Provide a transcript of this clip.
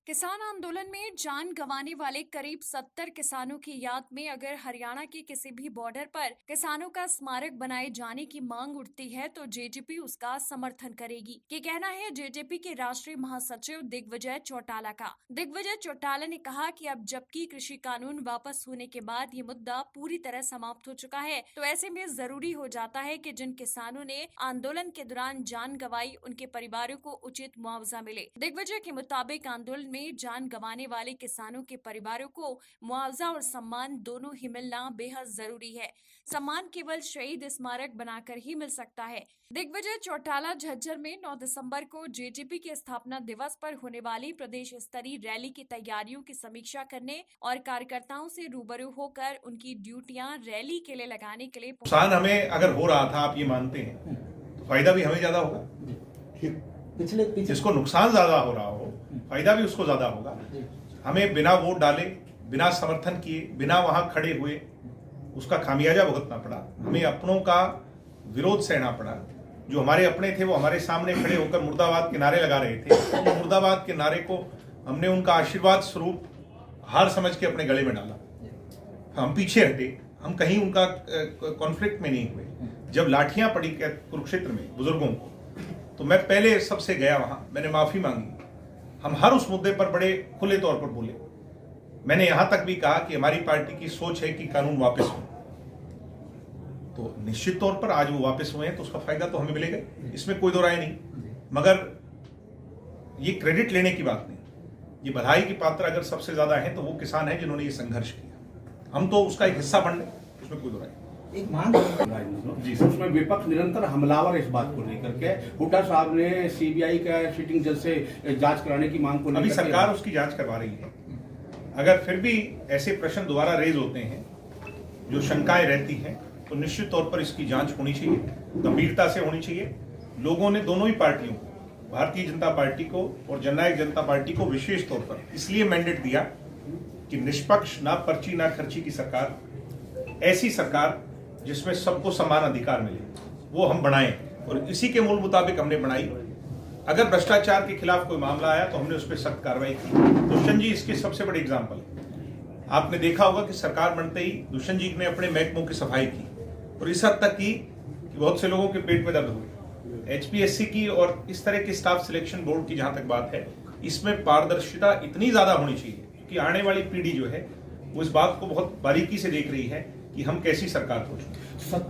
किसान आंदोलन में जान गंवाने वाले करीब 70 किसानों की याद में अगर हरियाणा के किसी भी बॉर्डर पर किसानों का स्मारक बनाए जाने की मांग उठती है तो जेजेपी उसका समर्थन करेगी। ये कहना है जेजेपी के राष्ट्रीय महासचिव दिग्विजय चौटाला का। दिग्विजय चौटाला ने कहा कि अब जबकि कृषि कानून वापस होने के बाद ये मुद्दा पूरी तरह समाप्त हो चुका है, तो ऐसे में जरूरी हो जाता है कि जिन किसानों ने आंदोलन के दौरान जान गंवाई उनके परिवारों को उचित मुआवजा मिले। दिग्विजय के मुताबिक आंदोलन में जान गंवाने वाले किसानों के परिवारों को मुआवजा और सम्मान दोनों ही मिलना बेहद जरूरी है। सम्मान केवल शहीद स्मारक बनाकर ही मिल सकता है। दिग्विजय चौटाला झज्जर में 9 दिसंबर को जेजेपी के स्थापना दिवस पर होने वाली प्रदेश स्तरीय रैली की तैयारियों की समीक्षा करने और कार्यकर्ताओं से रूबरू होकर उनकी ड्यूटियां रैली के लिए लगाने के लिए नुकसान हमें अगर हो रहा था, आप ये मानते हैं, तो फायदा भी हमें ज्यादा होगा। जिसको नुकसान ज्यादा हो रहा हो, फायदा भी उसको ज्यादा होगा। हमें बिना वोट डाले, बिना समर्थन किए, बिना वहां खड़े हुए उसका खामियाजा भुगतना पड़ा। हमें अपनों का विरोध सहना पड़ा। जो हमारे अपने थे वो हमारे सामने खड़े होकर मुर्दाबाद के नारे लगा रहे थे। मुर्दाबाद के नारे को हमने उनका आशीर्वाद स्वरूप हार समझ के अपने गले में डाला। हम पीछे हटे, हम कहीं उनका कॉन्फ्लिक्ट में नहीं हुए। जब लाठियां पड़ी कुरुक्षेत्र में बुजुर्गों को, तो मैं पहले सबसे गया वहां, मैंने माफी मांगी। हम हर उस मुद्दे पर बड़े खुले तौर पर बोले। मैंने यहां तक भी कहा कि हमारी पार्टी की सोच है कि कानून वापस हो। तो निश्चित तौर पर आज वो वापस हुए हैं तो उसका फायदा तो हमें मिलेगा, इसमें कोई दो राय नहीं। मगर ये क्रेडिट लेने की बात नहीं, ये बधाई की पात्र अगर सबसे ज्यादा है तो वो किसान है जिन्होंने ये संघर्ष किया। हम तो उसका एक हिस्सा बन रहे, उसमें कोई दो राय नहीं। एक मांग जी, उसमें विपक्ष निरंतर हमलावर इस बात को लेकर के हुड्डा साहब ने सीबीआई का सिटिंग जज से जांच कराने की मांग को अभी सरकार उसकी जांच करवा रही है। अगर फिर भी ऐसे प्रश्न दोबारा रेज होते हैं, जो शंकाएं रहती हैं, तो निश्चित तौर पर इसकी जांच होनी चाहिए, गंभीरता से होनी चाहिए। लोगों ने दोनों ही पार्टियों को, भारतीय जनता पार्टी को और जननायक जनता पार्टी को विशेष तौर पर इसलिए मैंडेट दिया कि निष्पक्ष, ना पर्ची ना खर्ची की सरकार, ऐसी सरकार जिसमें सबको समान अधिकार मिले, वो हम बनाएं। और इसी के मूल मुताबिक हमने बनाई। अगर भ्रष्टाचार के खिलाफ कोई मामला आया तो हमने उस पर सख्त कार्रवाई की। दुष्यंत जी इसके सबसे बड़े एग्जाम्पल है। आपने देखा होगा कि सरकार बनते ही दुष्यंत जी ने अपने महकमों की सफाई की, और इस हद तक की कि बहुत से लोगों के पेट में दर्द हुए। एचपीएससी की और इस तरह की स्टाफ सिलेक्शन बोर्ड की जहां तक बात है, इसमें पारदर्शिता इतनी ज्यादा होनी चाहिए कि आने वाली पीढ़ी जो है वो इस बात को बहुत बारीकी से देख रही है कि हम कैसी सरकार खोजें।